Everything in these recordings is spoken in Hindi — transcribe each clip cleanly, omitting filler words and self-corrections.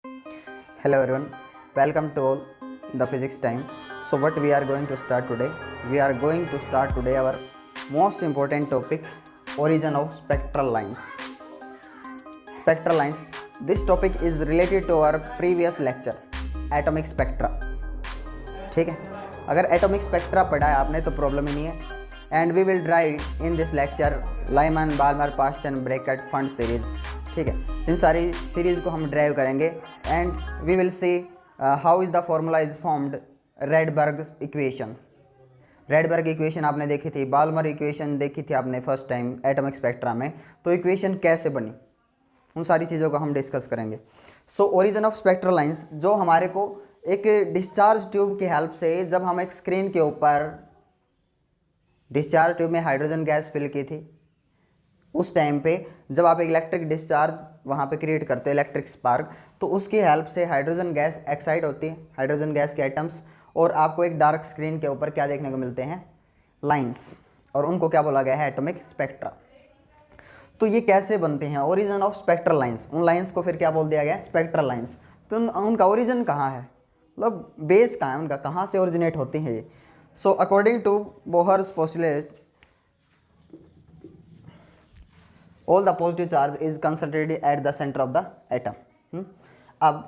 Hello everyone, welcome to all the physics time. So what we are going to start today? We are going to start today our most important topic, origin of spectral lines. Spectral lines. This topic is related to our previous lecture, atomic spectra. ठीक है, अगर एटॉमिक स्पेक्ट्रा पढ़ा है आपने तो प्रॉब्लम ही नहीं है. And we will derive in this lecture Lyman Balmer Paschen Brackett Pfund series. ठीक है, इन सारी सीरीज़ को हम ड्राइव करेंगे and we will see how is the formula is formed. Rydberg equation. Rydberg equation आपने देखी थी, बाल्मर इक्वेशन देखी थी आपने फर्स्ट टाइम एटॉमिक स्पेक्ट्रा में. तो इक्वेशन कैसे बनी, उन सारी चीज़ों को हम डिस्कस करेंगे. So origin of spectral lines, जो हमारे को एक डिस्चार्ज ट्यूब की हेल्प से, जब हम एक स्क्रीन के ऊपर डिस्चार्ज ट्यूब में हाइड्रोजन गैस फिल की थी, उस टाइम पे जब आप एक इलेक्ट्रिक डिस्चार्ज वहाँ पे क्रिएट करते हो, इलेक्ट्रिक स्पार्क, तो उसकी हेल्प से हाइड्रोजन गैस एक्साइट होती है, हाइड्रोजन गैस के एटम्स, और आपको एक डार्क स्क्रीन के ऊपर क्या देखने को मिलते हैं, लाइंस, और उनको क्या बोला गया है, एटॉमिक स्पेक्ट्रा. तो ये कैसे बनते हैं, ओरिजिन ऑफ स्पेक्ट्रल लाइंस. उन लाइंस को फिर क्या बोल दिया गया, स्पेक्ट्रल लाइंस. तो उनका ओरिजिन कहाँ है, मतलब बेस कहाँ है उनका, कहाँ से ओरिजिनेट होते हैं ये. So according to Bohr's postulate, all the positive charge is concentrated at the center of the atom. अब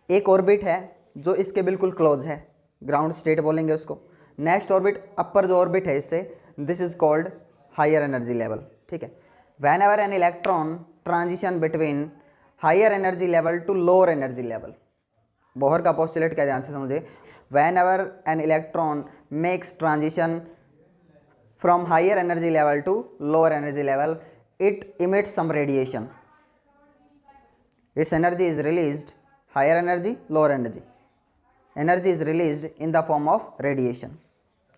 एक ऑर्बिट है जो इसके बिल्कुल क्लोज है, ग्राउंड स्टेट बोलेंगे उसको. नेक्स्ट ऑर्बिट, अपर जो ऑर्बिट है इससे, this is called higher energy level. ठीक है, whenever an electron transition between higher energy level to lower energy level. Bohr का पोस्टुलेट क्या, ध्यान से समझे. Whenever an electron makes transition from higher energy level to lower energy level, it emits some radiation. Its energy is released, higher energy, lower energy. Energy is released in the form of radiation.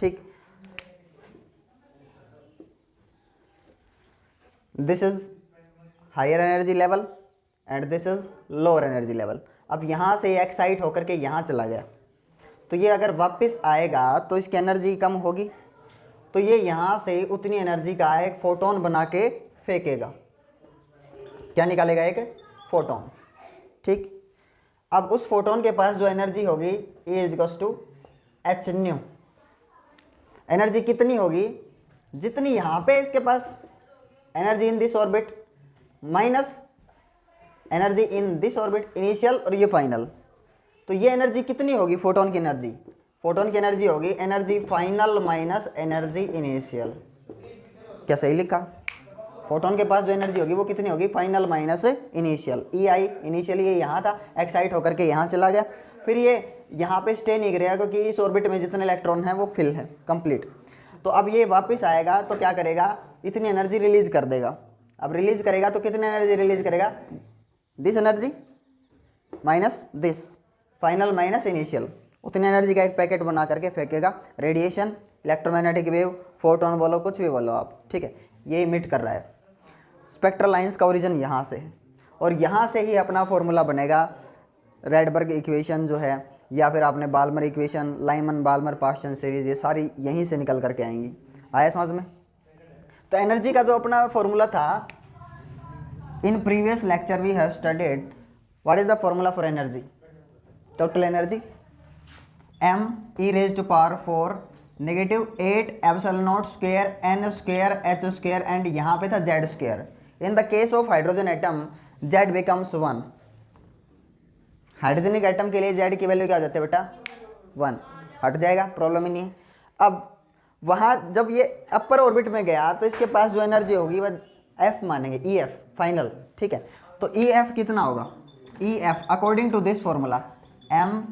ठीक, this is higher energy level and this is lower energy level. अब यहाँ से एक्साइट होकर के यहाँ चला गया, तो ये अगर वापस आएगा तो इसकी एनर्जी कम होगी, तो ये यहाँ से उतनी एनर्जी का एक फोटोन बना के फेंकेगा. क्या निकालेगा, एक फोटोन. ठीक, अब उस फोटोन के पास जो एनर्जी होगी, E equals to h nu. Energy कितनी होगी, जितनी यहाँ पे इसके पास energy in this orbit minus energy in this orbit, initial और ये फाइनल. तो ये एनर्जी कितनी होगी, फोटोन की एनर्जी. फोटोन की एनर्जी होगी energy final minus energy initial. क्या सही लिखा, फोटोन के पास जो एनर्जी होगी वो कितनी होगी, फाइनल माइनस इनिशियल. ई आई, इनिशियल ये यहाँ था, एक्साइट होकर के यहाँ चला गया, फिर ये यहाँ पे स्टे नहीं करेगा क्योंकि इस ऑर्बिट में जितने इलेक्ट्रॉन हैं वो फिल है कंप्लीट. तो अब ये वापस आएगा तो क्या करेगा, इतनी एनर्जी रिलीज कर देगा. अब रिलीज करेगा तो कितनी एनर्जी रिलीज करेगा, this energy minus this, final minus initial, उतनी एनर्जी का एक पैकेट बना करके फेंकेगा. रेडिएशन, इलेक्ट्रोमैग्नेटिक वेव, फोटोन बोलो, कुछ भी बोलो आप. ठीक है, ये इमिट कर रहा है. स्पेक्ट्रल लाइंस का ओरिजिन यहाँ से है, और यहाँ से ही अपना फॉर्मूला बनेगा रेडबर्ग इक्वेशन जो है, या फिर आपने Balmer equation, Lyman Balmer Paschen series, ये सारी यहीं से निकल करके आएंगी. आया समझ में. तो एनर्जी का जो अपना फॉर्मूला था, in previous lecture we have studied what is the formula for energy, total energy m e raised to power 4 negative 8 epsilon not square n square h square, and यहाँ पे था z square. In the case of hydrogen atom z becomes 1. Hydrogenic atom के लिए z की वैल्यू क्या हो जाती है बेटा, 1. हट जाएगा, प्रॉब्लम ही नहीं है. अब वहाँ जब ये अपर ऑर्बिट में गया तो इसके पास जो एनर्जी होगी वह f मानेंगे, EF फाइनल. ठीक है, तो EF कितना होगा, EF according to this formula m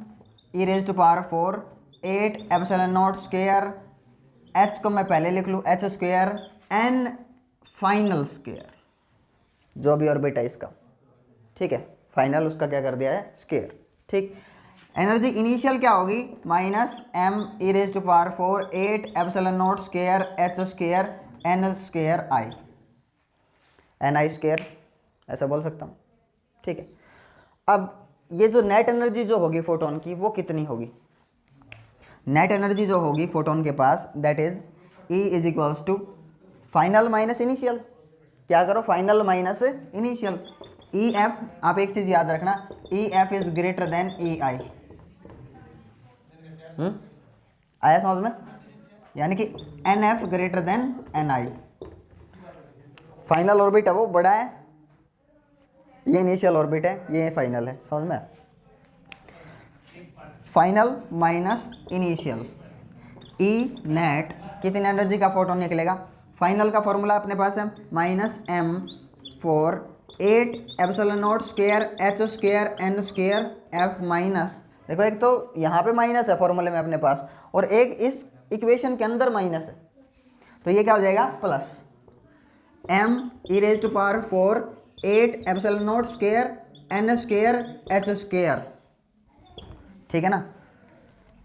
e raised to power 4 8 epsilon not square, h को मैं पहले लिख लूँ h square, n final square, जो भी ऑर्बिट है इसका. ठीक है, फाइनल उसका क्या कर दिया है, स्क्वायर. ठीक, एनर्जी इनिशियल क्या होगी, minus m e raised to power 4 8 epsilon not square h square n square i, n i square ऐसा बोल सकता हूँ. ठीक है, अब ये जो नेट एनर्जी जो होगी फोटोन की वो कितनी होगी, नेट एनर्जी जो होगी फोटोन के पास, that is E is equals to final minus initial. क्या करो, final minus initial. E F, आप एक चीज़ याद रखना, E F is greater than E I. आया समझ में? यानी कि n F greater than n I. Final orbit है वो बड़ा है, ये इनिशियल ऑर्बिट है, ये फाइनल है। समझ में? Final minus initial, E net कितनी एनर्जी का फोटोन निकलेगा? फाइनल का फॉर्मूला अपने पास है minus M four 8 epsilon not square H square N square F minus, देखो एक तो यहाँ पे माइनस है फॉर्मूले में अपने पास, और एक इस इक्वेशन के अंदर माइनस है, तो ये क्या हो जाएगा? Plus M e raise to power 4 8 epsilon not square N square H square. ठीक है ना?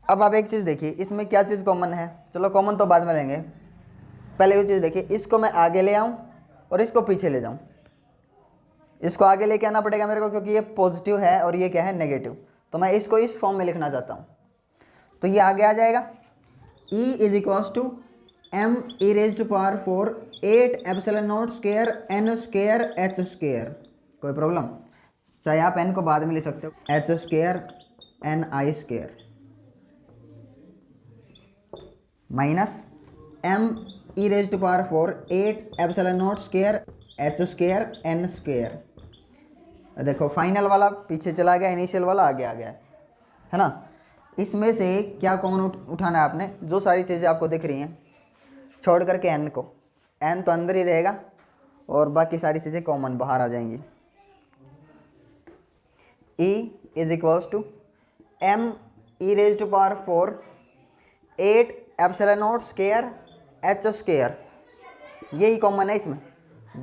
अब आप एक चीज़ देखिए, इसमें क्या चीज़ कॉमन है? चलो कॉमन तो बाद में लेंगे, पहले ये चीज़ देखिए, इसको मैं आगे ले आऊँ और इसको पीछे ले जाऊँ। इसको आगे लेके आना पड़ेगा मेरे को, क्योंकि ये पॉजिटिव है और ये क्या है? नेगेटिव। तो मैं इसको इस फॉर्म में लिखना चाहता हूँ, तो ये आगे आ जाएगा E is equals to M e raise to power 4 8 epsilon not square N square H square. कोई प्रॉब्लम? चाहे आप एन को बाद में लिख सकते हो, H square N I square minus M e raise to power 4 8 epsilon not square H square N square. देखो फाइनल वाला पीछे चला गया, इनिशियल वाला आगे आ गया है ना? इसमें से क्या कॉमन उठाना है आपने? जो सारी चीज़ें आपको दिख रही हैं छोड़ करके एन को, एन तो अंदर ही रहेगा और बाकी सारी चीज़ें कॉमन बाहर आ जाएंगी। E is equals to M e raise to power 4 8 epsilon not square H square, यही कॉमन है इसमें,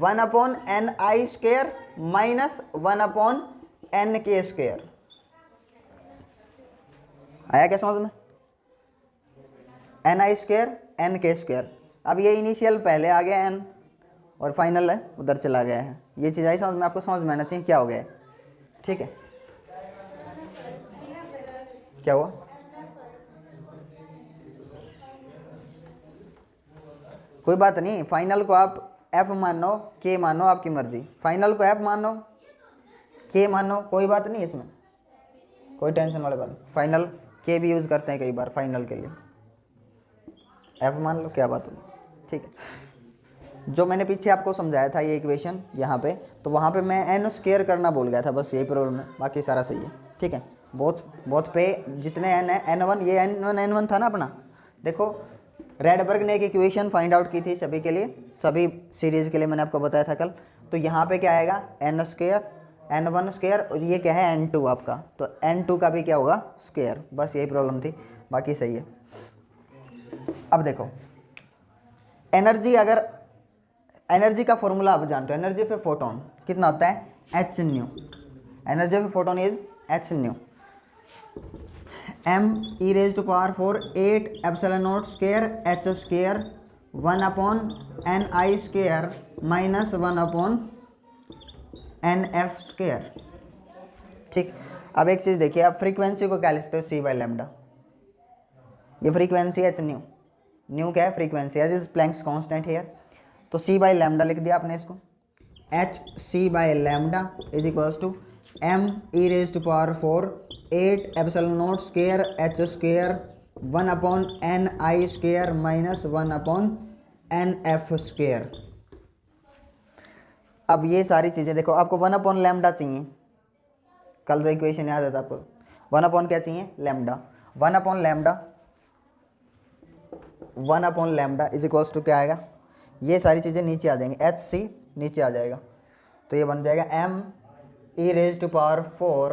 1 अपॉन एन आई स्क्वायर माइनस 1 अपॉन एन के स्क्वायर। आया क्या समझ में? एन आई स्क्वायर एन के स्क्वायर। अब ये इनिशियल पहले आ गया एन और फाइनल है उधर चला गया है, ये चीज़ आई समझ में? आपको समझ में आना चाहिए क्या हो गया है। ठीक है, क्या हुआ? कोई बात नहीं, फाइनल को आप एफ मानो के मानो, आपकी मर्जी। फाइनल को एफ मानो के मानो, कोई बात नहीं इसमें, कोई टेंशन वाली बात नहीं। फाइनल के भी यूज़ करते हैं कई बार फाइनल के लिए, एफ मान लो, क्या बात होगी। ठीक है, जो मैंने पीछे आपको समझाया था ये इक्वेशन यहाँ पे, तो वहाँ पे मैं एन स्क्वायर करना भूल गया था, बस यही प्रॉब्लम है, बाकी सारा सही है। ठीक है, बहुत पे जितने एन है, N1 ये N1 था ना अपना। देखो रेडबर्ग ने एक इक्वेशन फाइंड आउट की थी सभी के लिए, सभी सीरीज़ के लिए, मैंने आपको बताया था कल। तो यहाँ पे क्या आएगा? एन स्क्वायर N1 स्क्वायर, और ये क्या है? N2 आपका, तो N2 का भी क्या होगा? स्क्वायर। बस यही प्रॉब्लम थी, बाकी सही है। अब देखो एनर्जी, अगर एनर्जी का फॉर्मूला आप जानते हो, एनर्जी ऑफ ए फोटोन कितना होता है? H nu. Energy of a photon is h nu. M e raise to power 4 8 epsilon not square H square 1 upon N I square minus 1 upon n f square. ठीक, अब एक चीज़ देखिए, आप फ्रीक्वेंसी को क्या लिखते हो? C by lambda. ये फ्रीक्वेंसी एच न्यू, न्यू क्या है? Frequency, h is Planck's constant here, तो सी बाई लैम्डा लिख दिया आपने इसको। H c by lambda is equals to M e raise to power 4 8 epsilon not square H square 1 upon N I square minus 1 upon n f square. अब ये सारी चीज़ें देखो, आपको 1 अपॉन लैम्डा चाहिए, कल जो इक्वेशन याद है आपको, 1 अपॉन क्या चाहिए? Lambda. 1 upon lambda, 1 upon lambda is equals to क्या आएगा? ये सारी चीज़ें नीचे आ जाएंगी, एच सी नीचे आ जाएगा, तो ये बन जाएगा m e raise to power 4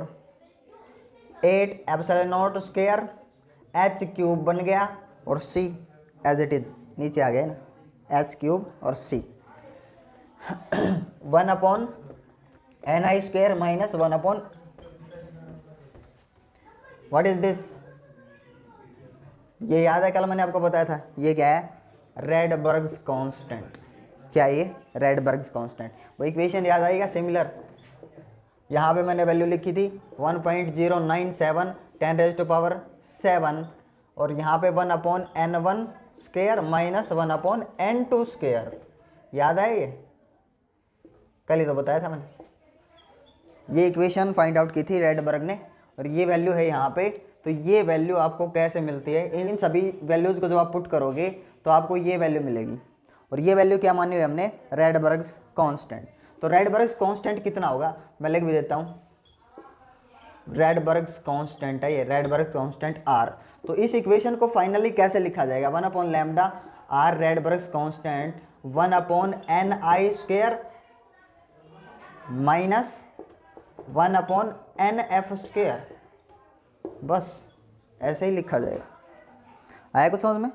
8 epsilon not square h cube बन गया, और सी एज इट इज़ नीचे आ गया ना, एच क्यूब और c 1 upon N I square minus 1 upon, what is this? ये याद है कल मैंने आपको बताया था, ये क्या है? रेडबर्ग्स कांस्टेंट। क्या ये? रेडबर्ग्स कांस्टेंट। वो इक्वेशन याद आएगा सिमिलर, यहाँ पे मैंने वैल्यू लिखी थी 1.097 10 रेज टू पावर 7, और यहाँ पे 1 upon N1 square minus 1 upon N2 square. याद है ये? कल ही तो बताया था मैंने, ये इक्वेशन फाइंड आउट की थी रेडबर्ग ने, और ये वैल्यू है यहाँ पे। तो ये वैल्यू आपको कैसे मिलती है, इन सभी वैल्यूज़ को जब आप पुट करोगे तो आपको ये वैल्यू मिलेगी। और ये वैल्यू क्या मानी हुई हमने, रेडबर्ग्स कांस्टेंट। तो रेडबर्ग्स कांस्टेंट कितना होगा, मैं लिख भी देता हूँ। रेडबर्ग्स कांस्टेंट है ये, रेडबर्ग कांस्टेंट आर। तो इस इक्वेशन को फाइनली कैसे लिखा जाएगा, 1/λ are Rydberg's constant 1/ni² minus 1/nf²। बस ऐसे ही लिखा जाएगा। आया कुछ समझ में?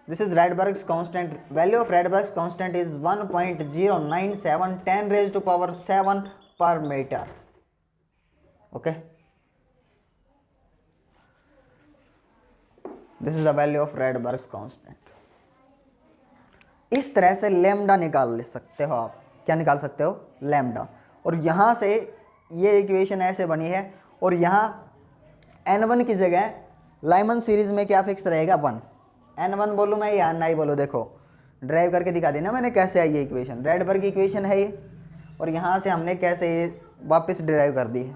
This is Rydberg's constant, value of Rydberg's constant is 1.097 10⁻⁷ per metre. Okay, this is the value of Rydberg's constant. इस तरह से लैम्डा निकाल सकते हो आप। क्या निकाल सकते हो, लैम्डा। और यहाँ से ये इक्वेशन ऐसे बनी है, और यहाँ n1 की जगह लाइमन सीरीज में क्या फिक्स रहेगा, 1। n1 बोलूँ मैं या n बोलूँ, देखो ड्राइव करके दिखा दी ना मैंने कैसे आई ये इक्वेशन। रेडबर्ग की इक्वेशन है ये, और यहाँ से हमने कैसे ये वापस ड्राइव कर दी है।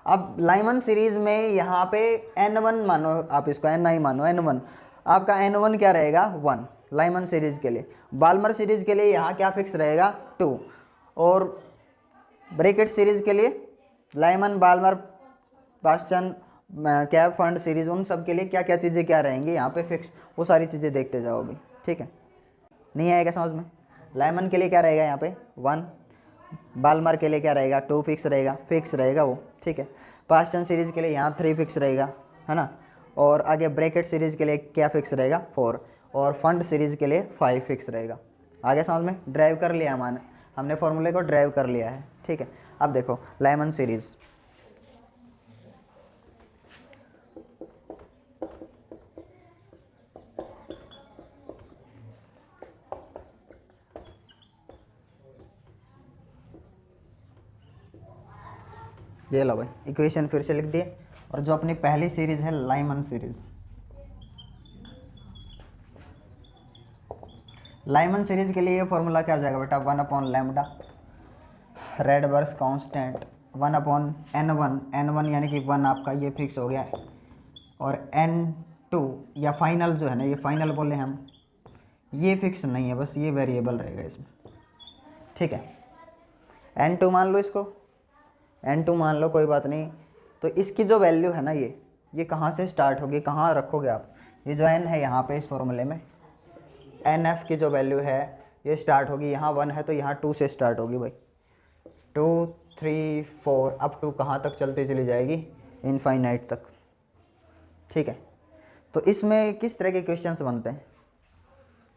अब लाइमन सीरीज़ में यहाँ पे n1 मानो, आप इसको ni मानो, n1 आपका n1 क्या रहेगा, 1 लाइमन सीरीज़ के लिए। बाल्मर सीरीज़ के लिए यहाँ क्या फिक्स रहेगा, 2। और ब्रैकेट सीरीज़ के लिए Lyman, Balmer, बास्टन, cap fund series, उन सब के लिए क्या क्या चीज़ें क्या रहेंगी यहाँ पे फिक्स, वो सारी चीज़ें देखते जाओ अभी, ठीक है। नहीं आएगा समझ में? लाइमन के लिए क्या रहेगा यहाँ पे 1, बाल्मर के लिए क्या रहेगा 2 फिक्स रहेगा वो, ठीक है। पास्टन सीरीज़ के लिए यहाँ 3 फिक्स रहेगा, है ना। और आगे ब्रैकेट सीरीज़ के लिए क्या फिक्स रहेगा, 4। और फंड सीरीज़ के लिए 5 फिक्स रहेगा। आगे समझ में? ड्राइव कर लिया हमने फॉर्मूले को ड्राइव कर लिया है, ठीक है। अब देखो लाइमन सीरीज़, ये लो भाई इक्वेशन फिर से लिख दिए। और जो अपनी पहली सीरीज़ है लाइमन सीरीज़, लाइमन सीरीज़ के लिए ये फॉर्मूला क्या हो जाएगा बेटा, 1/λ रेडबर्ग्स कांस्टेंट 1/n1, n1 यानी कि 1 आपका ये फिक्स हो गया है। और n2 या फाइनल जो है ना, ये फाइनल बोले हम, ये फिक्स नहीं है, बस ये वेरिएबल रहेगा इसमें, ठीक है। n2 मान लो, इसको n2 मान लो, कोई बात नहीं। तो इसकी जो वैल्यू है ना, ये कहाँ से स्टार्ट होगी, कहाँ रखोगे आप, ये जो n है यहाँ पे इस फॉर्मूले में, nf की जो वैल्यू है ये स्टार्ट होगी, यहाँ 1 है तो यहाँ 2 से स्टार्ट होगी भाई, 2 3 4 अप टू कहाँ तक चलती चली जाएगी, इनफाइनाइट तक, ठीक है। तो इसमें किस तरह के क्वेश्चंस बनते हैं,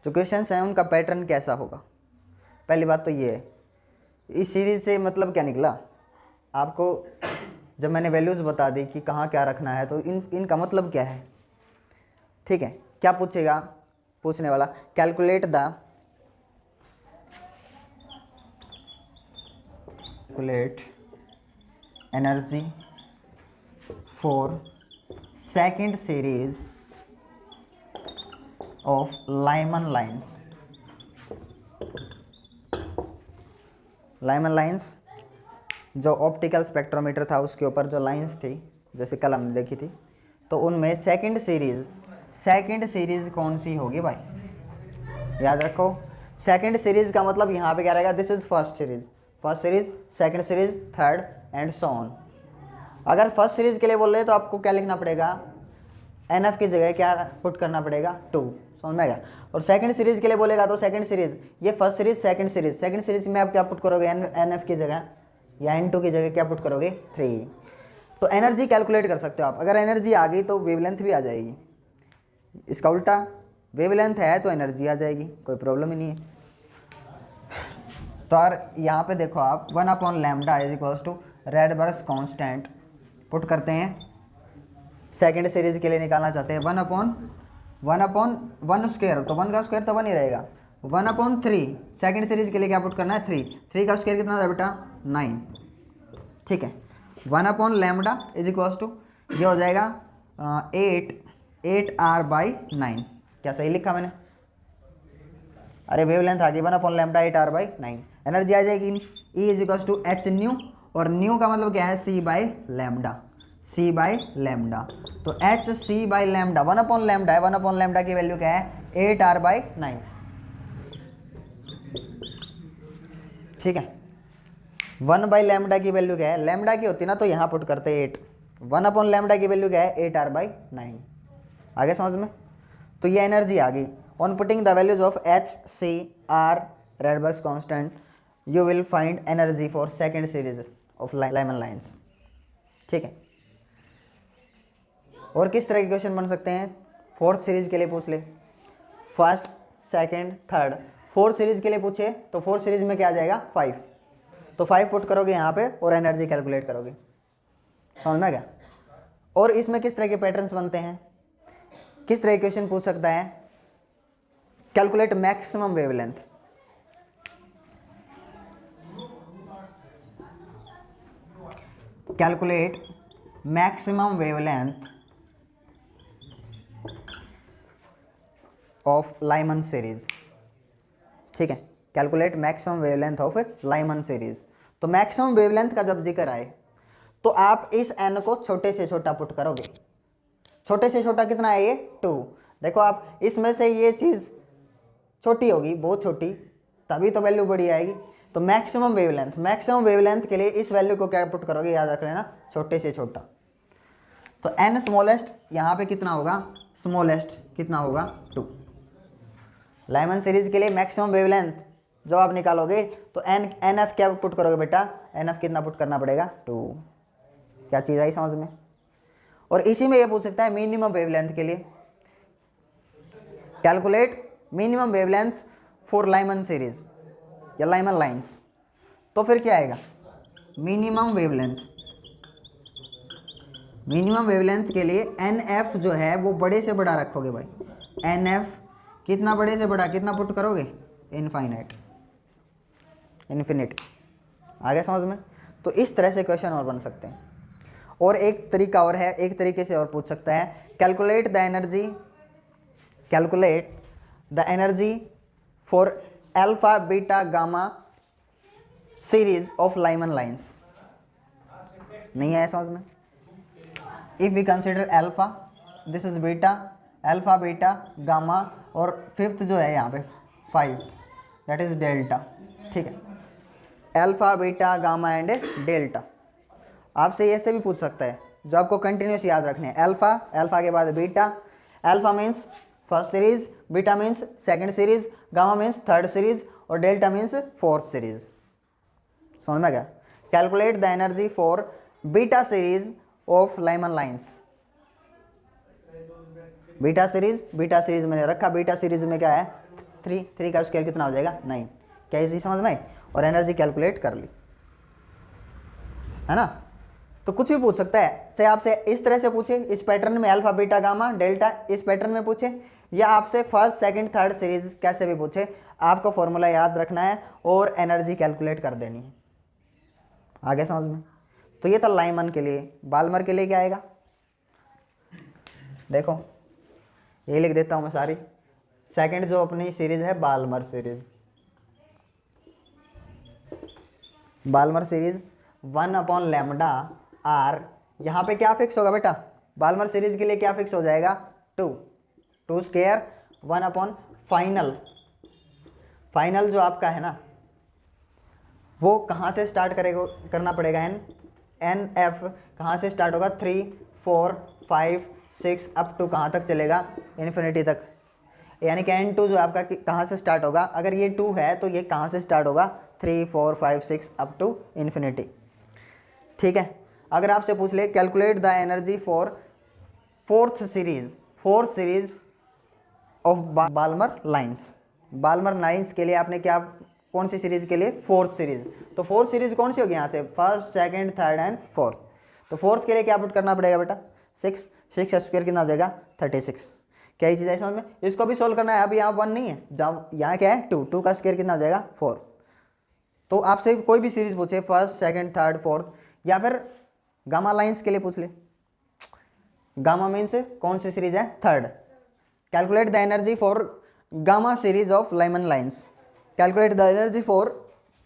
जो क्वेश्चंस हैं उनका पैटर्न कैसा होगा। पहली बात तो ये है, इस सीरीज़ से मतलब क्या निकला आपको, जब मैंने वैल्यूज़ बता दी कि कहाँ क्या रखना है, तो इनका मतलब क्या है, ठीक है। क्या पूछेगा पूछने वाला, calculate energy for second series of Lyman lines. Lyman lines जो ऑप्टिकल स्पेक्ट्रोमीटर था उसके ऊपर जो लाइंस थी, जैसे कल हमने देखी थी, तो उनमें सेकंड सीरीज़ कौन सी होगी भाई, याद रखो। सेकंड सीरीज़ का मतलब यहाँ पे क्या रहेगा, this is first series, second series, third and so on. अगर फर्स्ट सीरीज़ के लिए बोल रहे हैं तो आपको क्या लिखना पड़ेगा, NF की जगह क्या पुट करना पड़ेगा, 2, समझ में आएगा। और सेकंड सीरीज़ के लिए बोलेगा तो सेकंड सीरीज़, ये फर्स्ट सीरीज़ सेकंड सीरीज़ में आप क्या पुट करोगे, NF की जगह या N2 की जगह क्या पुट करोगे, 3। तो एनर्जी कैलकुलेट कर सकते हो आप। अगर एनर्जी आ गई तो वेवलेंथ भी आ जाएगी, इसका उल्टा वेवलेंथ है तो एनर्जी आ जाएगी, कोई प्रॉब्लम ही नहीं है। तो यार यहाँ पे देखो आप 1/λ is equals to Rydberg's constant put करते हैं, सेकंड सीरीज़ के लिए निकालना चाहते हैं 1/1 स्क्वायर, तो 1 का स्क्वायर तो 1 ही रहेगा, 1/3 सेकंड सीरीज़ के लिए क्या पुट करना है, 3 का स्क्वायर कितना था बेटा, 9, ठीक है। 1/λ इज इक्वल्स टू ये हो जाएगा 8r/9। क्या सही लिखा मैंने, अरे वेवलेंथ आ गई 1/λ 8r/9। एनर्जी आ जाएगी नहीं, E is equals to h nu और न्यू का मतलब क्या है, c by lambda, c by lambda. तो एच सी बाय लैम्डा 1/λ है, 1/λ की वैल्यू क्या है 8r/9। ठीक है, 1/λ की वैल्यू क्या है, लैम्डा की होती ना तो यहाँ पुट करते 8, 1/λ की वैल्यू क्या है 8r/9। आगे समझ में। तो ये एनर्जी आ गई। On putting the values of h c R Rydberg's constant you will find energy for second series of Lyman lines. ठीक है, और किस तरह के क्वेश्चन बन सकते हैं, फोर्थ सीरीज के लिए पूछ ले, first second third, fourth series के लिए पूछे तो फोर्थ सीरीज में क्या आ जाएगा 5, तो 5 पुट करोगे यहाँ पे और एनर्जी कैलकुलेट करोगे। समझ में गया। और इसमें किस तरह के पैटर्न्स बनते हैं, किस तरह के क्वेश्चन पूछ सकता है, calculate maximum wavelength, calculate maximum wavelength of Lyman series. ठीक है, calculate maximum wavelength of Lyman series. तो मैक्सिमम वेवलेंथ का जब जिक्र आए तो आप इस एन को छोटे से छोटा पुट करोगे। छोटे से छोटा कितना है ये 2। देखो आप इसमें से ये चीज़ छोटी होगी, बहुत छोटी, तभी तो वैल्यू बड़ी आएगी। तो मैक्सिमम वेवलेंथ, मैक्सिमम वेवलेंथ के लिए इस वैल्यू को क्या पुट करोगे, याद रख लेना, छोटे से छोटा। तो एन स्मॉलेस्ट यहाँ पे कितना होगा, स्मॉलेस्ट कितना होगा 2। लाइमन सीरीज के लिए मैक्सिमम वेवलेंथ जब आप निकालोगे तो एन एफ क्या पुट करोगे बेटा, एन एफ कितना पुट करना पड़ेगा 2। क्या चीज़ आई समझ में। और इसी में ये पूछ सकता है मिनिमम वेवलेंथ के लिए, calculate minimum wavelength for Lyman series या लाइमन लाइंस। तो फिर क्या आएगा, मिनिमम वेवलेंथ, मिनिमम वेवलेंथ के लिए एन एफ जो है वो बड़े से बड़ा रखोगे भाई। एन एफ कितना बड़े से बड़ा, कितना पुट करोगे, इनफाइनाइट, इन्फिनिट। आगे समझ में। तो इस तरह से क्वेश्चन और बन सकते हैं। और एक तरीका और है, एक तरीके से और पूछ सकता है, calculate the energy, calculate the energy for alpha beta gamma series of Lyman lines. नहीं आया समझ में। If we consider alpha, this is beta, alpha beta gamma, और फिफ्थ जो है यहाँ पे 5, दैट इज डेल्टा। ठीक है, alpha beta gamma and delta. आपसे ऐसे भी पूछ सकता है जो आपको कंटिन्यूस याद रखने हैं। अल्फा, अल्फा के बाद beta, alpha means first series, beta means second series, gamma means third series, और डेल्टा मीन्स फोर्थ सीरीज। समझ में गया। Calculate the energy for beta series of Lyman lines. Beta series मैंने रखा, बीटा सीरीज में क्या है 3 का स्क्वायर कितना हो जाएगा 9। क्या इसी समझ में आई। और एनर्जी कैलकुलेट कर ली, है ना। तो कुछ भी पूछ सकता है, चाहे आपसे इस तरह से पूछे, इस पैटर्न में अल्फा बीटा गामा डेल्टा इस पैटर्न में पूछे, या आपसे फर्स्ट सेकंड थर्ड सीरीज कैसे भी पूछे, आपको फॉर्मूला याद रखना है और एनर्जी कैलकुलेट कर देनी है। आगे समझ में। तो ये था लाइमन के लिए। बाल्मर के लिए क्या आएगा, देखो ये लिख देता हूँ मैं सारी। सेकंड जो अपनी सीरीज है Balmer series, Balmer series 1/λ R, यहाँ पे क्या फिक्स होगा बेटा, बाल्मर सीरीज के लिए क्या फिक्स हो जाएगा 2 स्क्वायर 1 फाइनल। फाइनल जो आपका है ना वो कहाँ से स्टार्ट करेगा, करना पड़ेगा एन एफ कहाँ से स्टार्ट होगा 3 4 5 6 अप टू कहाँ तक चलेगा, इन्फिनिटी तक। यानी कि N2 जो आपका कहाँ से स्टार्ट होगा, अगर ये 2 है तो ये कहाँ से स्टार्ट होगा 3 4 5 6 अप टू इन्फिनिटी। ठीक है। अगर आपसे पूछ ले calculate the energy for fourth series of Balmer lines. Balmer lines के लिए आपने क्या, कौन सी सीरीज के लिए, फोर्थ सीरीज। तो फोर्थ सीरीज कौन सी होगी यहाँ से, first second third and fourth. तो फोर्थ के लिए क्या पुट करना पड़ेगा बेटा 6 स्क्वायर कितना हो जाएगा 36। क्या ये चीज़ है समझ में। इसको भी सोल्व करना है। अब यहाँ 1 नहीं है, जब यहाँ क्या है 2 का स्क्वायर कितना हो जाएगा 4। तो आपसे कोई भी सीरीज पूछे फर्स्ट सेकंड थर्ड फोर्थ, या फिर गामा लाइंस के लिए पूछ ले, गामा मीन्स कौन सी सीरीज है third. Calculate the energy for gamma series of Lyman lines, calculate the energy for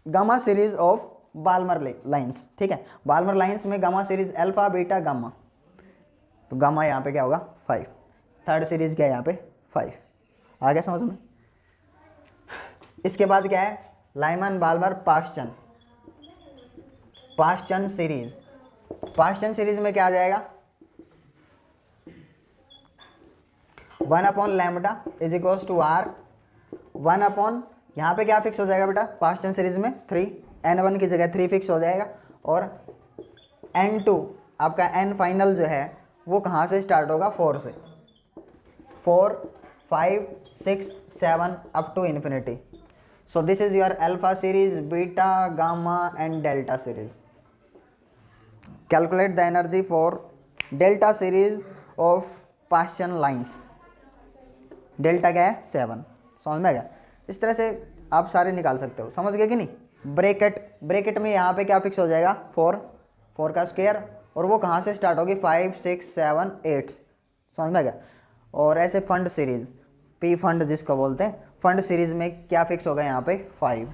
gamma series of Balmer lines, ठीक है। बाल्मर लाइंस में gamma series alpha beta gamma, तो गामा यहाँ पे क्या होगा 5, थर्ड सीरीज क्या है यहाँ पे 5। आ गया समझ में। इसके बाद क्या है Lyman Balmer Paschen, Paschen series. Paschen series में क्या आ जाएगा 1/λ इज इक्वल्स टू R 1/, यहाँ पे क्या फिक्स हो जाएगा बेटा पास्चन सीरीज में 3, N1 की जगह 3 फिक्स हो जाएगा, और N2 आपका N फाइनल जो है वो कहाँ से स्टार्ट होगा 4 से, 4 5 6 7 up to infinity. So this is your alpha series, beta, gamma and delta series. Calculate the energy for delta series of Paschen lines. Delta क्या है 7, समझ में आ गया। इस तरह से आप सारे निकाल सकते हो, समझ गए कि नहीं। ब्रैकेट, ब्रैकेट में यहाँ पे क्या फिक्स हो जाएगा 4, 4 का स्क्वायर, और वो कहाँ से स्टार्ट होगी 5 6 7 8, समझ में आ गया। और ऐसे फंड सीरीज, पी फंड जिसको बोलते हैं, फंड सीरीज में क्या फिक्स होगा यहाँ पे 5।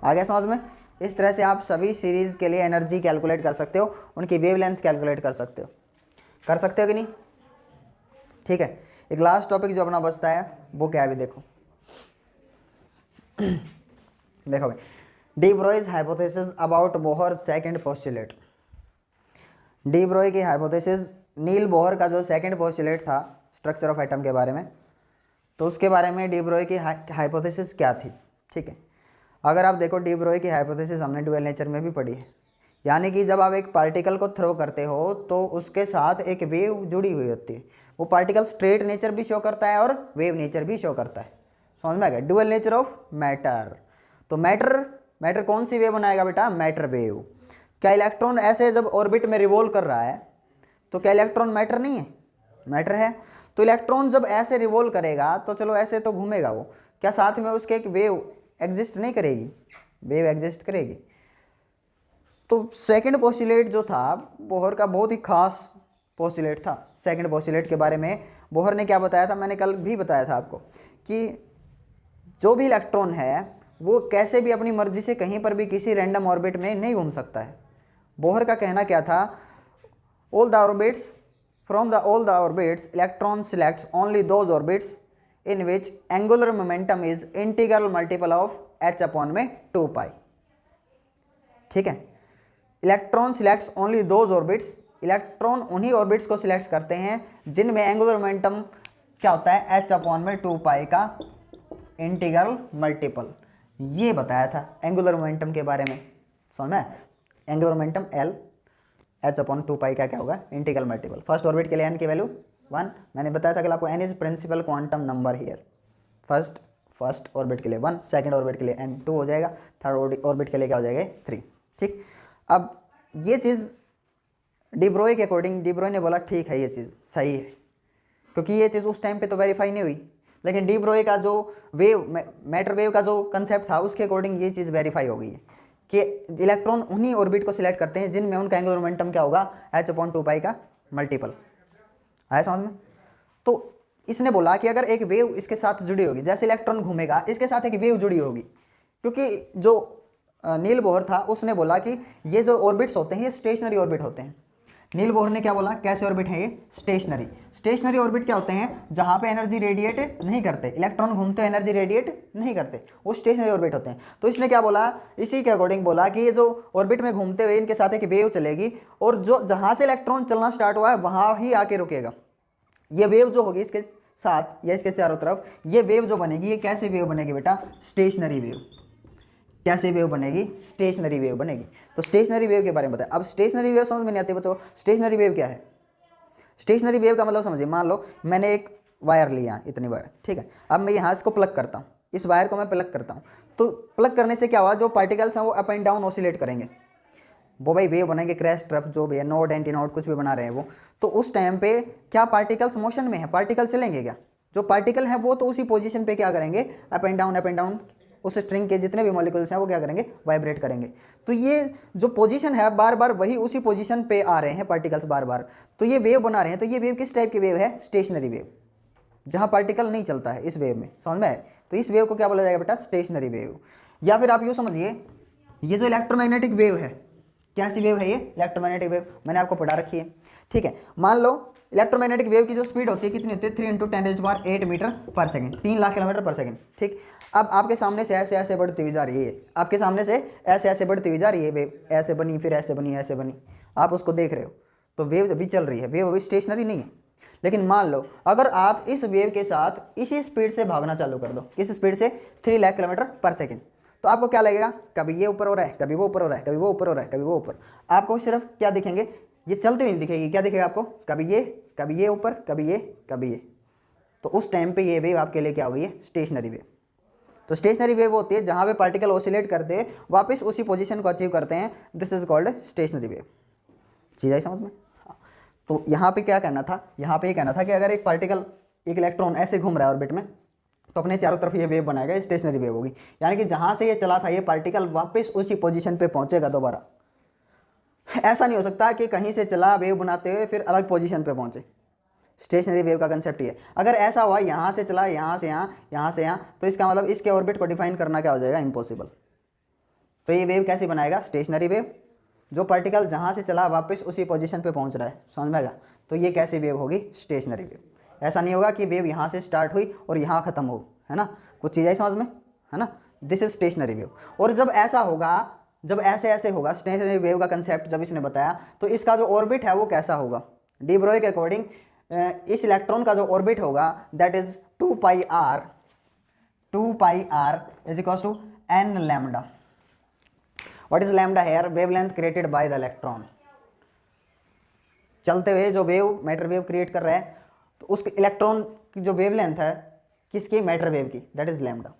आ गया समझ में। इस तरह से आप सभी सीरीज के लिए एनर्जी कैलकुलेट कर सकते हो, उनकी वेवलेंथ कैलकुलेट कर सकते हो कि नहीं, ठीक है। एक लास्ट टॉपिक जो अपना बचता है वो क्या है अभी देखो। देखो भाई, de Broglie's hypothesis about Bohr second postulate. De Broglie की हाइपोथेसिस, नील बोहर का जो सेकंड पोस्टुलेट था स्ट्रक्चर ऑफ एटम के बारे में, तो उसके बारे में डी ब्रोई की हाइपोथेसिस क्या थी, ठीक है। अगर आप देखो डी ब्रोई की हाइपोथेसिस हमने ड्यूअल नेचर में भी पढ़ी है, यानी कि जब आप एक पार्टिकल को थ्रो करते हो तो उसके साथ एक वेव जुड़ी हुई होती है। वो पार्टिकल स्ट्रेट नेचर भी शो करता है और वेव नेचर भी शो करता है, समझ में आ गया। ड्यूअल नेचर ऑफ मैटर, तो मैटर कौन सी वेव बनाएगा बेटा, मैटर वेव। क्या इलेक्ट्रॉन ऐसे जब ऑर्बिट में रिवॉल्व कर रहा है तो क्या इलेक्ट्रॉन मैटर नहीं है, मैटर है। तो इलेक्ट्रॉन जब ऐसे रिवॉल्व करेगा तो चलो ऐसे तो घूमेगा वो, क्या साथ में उसके एक वेव एग्जिस्ट नहीं करेगी, वेव एग्जिस्ट करेगी। तो सेकंड पोस्टुलेट जो था बोहर का बहुत ही खास पोस्टुलेट था। सेकंड पोस्टुलेट के बारे में बोहर ने क्या बताया था, मैंने कल भी बताया था आपको, कि जो भी इलेक्ट्रॉन है वो कैसे भी अपनी मर्जी से कहीं पर भी किसी रैंडम ऑर्बिट में नहीं घूम सकता है। बोहर का कहना क्या था, all the orbits from all the orbits electron selects only those orbits in which angular momentum is integral multiple of h/2π, ठीक है। Electron selects only those orbits, electron उन्हीं ऑर्बिट्स को सिलेक्ट करते हैं जिनमें एंगुलर मोमेंटम क्या होता है h/2π का इंटीग्रल मल्टीपल। ये बताया था एंगुलर मोमेंटम के बारे में, समझ में। एंगुलर मोमेंटम L, h/2π का क्या होगा इंटीग्रल मल्टीपल। फर्स्ट ऑर्बिट के लिए n की वैल्यू 1, मैंने बताया था कि आपको n is principal quantum number here. First orbit के लिए 1, सेकंड ऑर्बिट के लिए n 2 हो जाएगा, थर्ड ऑर्बिट के लिए क्या हो जाएगा 3, ठीक। अब ये चीज़ डी ब्रोई के अकॉर्डिंग, डी ब्रोई ने बोला ठीक है ये चीज़ सही है, क्योंकि ये चीज़ उस टाइम पे तो वेरीफाई नहीं हुई, लेकिन डी ब्रोई का जो वेव मैटर वेव का जो कंसेप्ट था उसके अकॉर्डिंग ये चीज़ वेरीफाई हो गई है कि इलेक्ट्रॉन उन्हीं ऑर्बिट को सिलेक्ट करते हैं जिनमें उनका एंगुलर मोमेंटम क्या होगा h/2π का मल्टीपल। आया समझ में। तो इसने बोला कि अगर एक वेव इसके साथ जुड़ी होगी, जैसे इलेक्ट्रॉन घूमेगा इसके साथ एक वेव जुड़ी होगी, क्योंकि जो नील बोहर था उसने बोला कि ये जो ऑर्बिट्स होते हैं ये स्टेशनरी ऑर्बिट होते हैं। नील बोहर ने क्या बोला, कैसे ऑर्बिट है ये, स्टेशनरी। स्टेशनरी ऑर्बिट क्या होते हैं, जहाँ पे एनर्जी रेडिएट नहीं करते, इलेक्ट्रॉन घूमते एनर्जी रेडिएट नहीं करते, वो स्टेशनरी ऑर्बिट होते हैं। तो इसने क्या बोला, इसी के अकॉर्डिंग बोला कि ये जो ऑर्बिट में घूमते हुए इनके साथ एक वेव चलेगी, और जो जहाँ से इलेक्ट्रॉन चलना स्टार्ट हुआ है वहाँ ही आके रुकेगा। ये वेव जो होगी इसके साथ या इसके चारों तरफ, ये वेव जो बनेगी ये कैसे वेव बनेगी बेटा, स्टेशनरी वेव। कैसे वेव बनेगी, स्टेशनरी वेव बनेगी। तो स्टेशनरी वेव के बारे में बताएं। अब स्टेशनरी वेव समझ में नहीं आती बच्चों, स्टेशनरी वेव क्या है। स्टेशनरी वेव का मतलब समझिए, मान लो मैंने एक वायर लिया इतनी वायर, ठीक है। अब मैं यहाँ इसको प्लग करता हूँ, इस वायर को मैं प्लग करता हूँ, तो प्लग करने से क्या हुआ, जो पार्टिकल्स हैं वो अप एंड डाउन ऑसिलेट करेंगे, वो भाई वेव बनेंगे, क्रैश ट्रफ जो भी है, नोड एंटी नोड कुछ भी बना रहे हैं वो। तो उस टाइम पे क्या पार्टिकल्स मोशन में है, पार्टिकल चलेंगे क्या, जो पार्टिकल है वो तो उसी पोजीशन पे क्या करेंगे, अप एंड डाउन उस स्ट्रिंग के जितने भी मॉलिक्यूल्स हैं वो क्या करेंगे, वाइब्रेट करेंगे। तो ये जो पोजीशन है बार बार वही उसी पोजीशन पे आ रहे हैं पार्टिकल्स बार बार, तो ये वेव बना रहे हैं। तो ये वेव किस टाइप की वेव है, स्टेशनरी वेव, जहाँ पार्टिकल नहीं चलता है, इस वेव में, समझ में है। तो इस वेव को क्या बोला जाएगा बेटा, स्टेशनरी वेव। या फिर आप यूँ समझिए ये जो इलेक्ट्रोमैग्नेटिक वेव है, कैसी वेव है ये? इलेक्ट्रोमैग्नेटिक वेव, मैंने आपको पढ़ा रखी है, ठीक है। मान लो इलेक्ट्रोमैग्नेटिक वेव की जो स्पीड होती है कितनी होती है? 3 × 10⁸ मीटर पर सेकंड, 3 लाख किलोमीटर पर सेकंड, ठीक। अब आपके सामने से ऐसे ऐसे बढ़ती हुई जा रही है, आपके सामने से ऐसे ऐसे बढ़ती हुई जा रही है वेव, ऐसे बनी, फिर ऐसे बनी, ऐसे बनी, आप उसको देख रहे हो, तो वेव अभी चल रही है, वेव अभी स्टेशनरी नहीं है। लेकिन मान लो अगर आप इस वेव के साथ इसी स्पीड से भागना चालू कर दो, किस स्पीड से? 3 लाख किलोमीटर पर सेकंड, तो आपको क्या लगेगा? कभी ये ऊपर हो रहा है, कभी वो ऊपर हो रहा है, कभी वो ऊपर हो रहा है, कभी वो ऊपर। आपको सिर्फ क्या दिखेंगे? ये चलते हुए नहीं दिखेगी, क्या दिखेगा आपको? कभी ये ऊपर, कभी ये, कभी ये। तो उस टाइम पे ये वेव आपके लिए क्या हो गई है? Stationary wave. तो स्टेशनरी वेव होती है जहाँ पे पार्टिकल ऑसिलेट करते हैं, वापस उसी पोजीशन को अचीव करते हैं, this is called stationary wave. चीज़ आई समझ में? तो यहाँ पे क्या कहना था? यहाँ पे ये कहना था कि अगर एक पार्टिकल, एक इलेक्ट्रॉन ऐसे घूम रहा है ऑर्बिट में, तो अपने चारों तरफ ये वेव बनाएगा, स्टेशनरी वेव होगी। यानी कि जहाँ से ये चला था ये पार्टिकल वापस उसी पोजीशन पे पहुँचेगा दोबारा। ऐसा नहीं हो सकता कि कहीं से चला वेव बनाते हुए फिर अलग पोजीशन पे पहुँचे। स्टेशनरी वेव का कंसेप्ट ये है। अगर ऐसा हुआ यहाँ से चला, यहाँ से यहाँ, यहाँ से यहाँ, तो इसका मतलब इसके ऑर्बिट को डिफाइन करना क्या हो जाएगा? इम्पॉसिबल। तो ये वेव कैसी बनाएगा? Stationary wave. जो पार्टिकल जहाँ से चला वापस उसी पोजीशन पे पहुँच रहा है, समझ में आएगा? तो ये कैसी वेव होगी? Stationary wave. ऐसा नहीं होगा कि वेव यहाँ से स्टार्ट हुई और यहाँ ख़त्म हो, है ना? कुछ चीज़ आई समझ में, है ना? This is stationary wave. और जब ऐसा होगा, जब ऐसे ऐसे होगा, स्टेशनरी वेव का कंसेप्ट जब इसने बताया, तो इसका जो ऑर्बिट है वो कैसा होगा? डी ब्रोई के अकॉर्डिंग इस इलेक्ट्रॉन का जो ऑर्बिट होगा that is 2πr is equals to n lambda. What is lambda here? Wavelength created by the electron. चलते हुए जो वेव, मैटर वेव क्रिएट कर रहा है, तो उस इलेक्ट्रॉन की जो वेवलेंथ है किसकी? मैटर वेव की, दैट इज लैम्डा।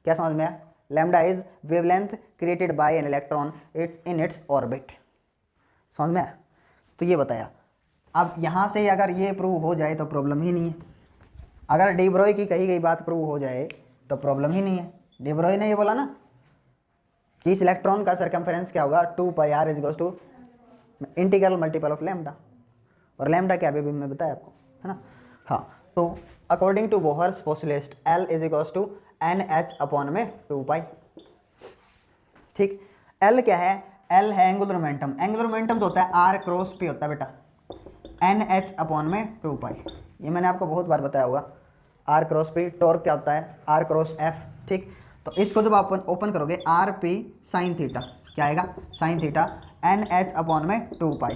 क्या समझ में आया? Lambda is wavelength created bye an electron in its orbit. समझ में आया? तो ये बताया। अब यहाँ से अगर ये प्रूव हो जाए तो प्रॉब्लम ही नहीं है। अगर डी ब्रोई की कही गई बात प्रूव हो जाए तो प्रॉब्लम ही नहीं है। डी ब्रोई ने ये बोला ना कि इस इलेक्ट्रॉन का सर्कमफेरेंस क्या होगा? 2πr is equals to integral multiple of lambda. और लैम्डा क्या अभी मैं बताया आपको, है ना? हाँ, तो according to Bohr's postulate L is equals to NH/2π। ठीक, L क्या है? L है एंगुलर मोमेंटम। एंगुलर मोमेंटम जो होता है r×p होता है बेटा, NH/2π। ये मैंने आपको बहुत बार बताया होगा। r×p, टॉर्क क्या होता है? r×f। ठीक, तो इसको जब आप ओपन करोगे rp sin थीटा, क्या आएगा? sin theta NH/2π।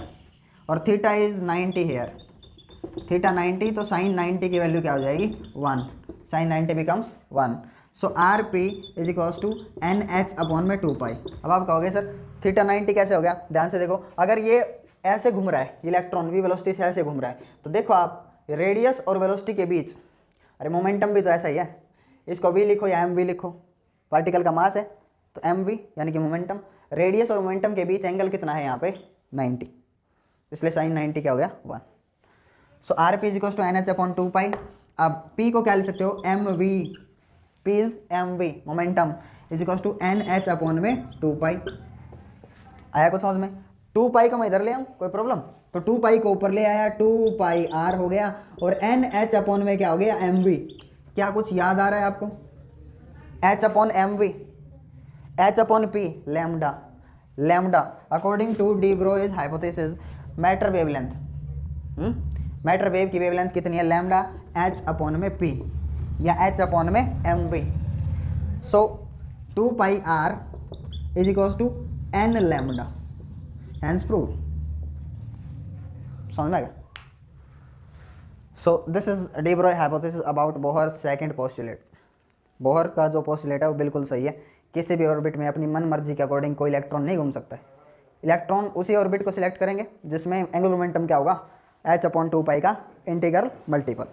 और थीटा इज 90 हेयर, थीटा 90, तो sin 90 की वैल्यू क्या हो जाएगी? 1। sin 90 becomes 1। So rp is equals to NH/2π। अब आप कहोगे सर थीटा 90 कैसे हो गया? ध्यान से देखो, अगर ये ऐसे घूम रहा है, इलेक्ट्रॉन वी वेलोसिटी से ऐसे घूम रहा है, तो देखो आप रेडियस और वेलोसिटी के बीच, अरे मोमेंटम भी तो ऐसा ही है, इसको वी लिखो या mv लिखो, पार्टिकल का मास है तो mv यानी कि मोमेंटम। रेडियस और मोमेंटम के बीच एंगल कितना है यहाँ पे? 90, इसलिए sin 90 क्या हो गया? 1। So rp is equals to NH/2π। अब p को क्या लिख सकते हो? mv, p is mv momentum is equals to NH/2π। आया कुछ समझ में? 2π को मैं इधर ले आऊँ, कोई प्रॉब्लम? तो 2π को ऊपर ले आया, 2πr हो गया, और NH/में क्या हो गया? mv। क्या कुछ याद आ रहा है आपको? H/mv, H/p lambda. Lambda according to de Broglie's hypothesis matter wavelength, matter wave की वेवलेंथ कितनी है? लैम्डा H/p या H/mv। So 2πr is equals to n lambda, hence proved. समझ में आ गया? So this is de Broglie hypothesis about Bohr second postulate. Bohr का जो पोस्टुलेट है वो बिल्कुल सही है। किसी भी ऑर्बिट में अपनी मन मर्जी के अकॉर्डिंग कोई इलेक्ट्रॉन नहीं घूम सकता है। इलेक्ट्रॉन उसी ऑर्बिट को सिलेक्ट करेंगे जिसमें एंगुलर मोमेंटम क्या होगा? H/2π का इंटीग्रल मल्टीपल।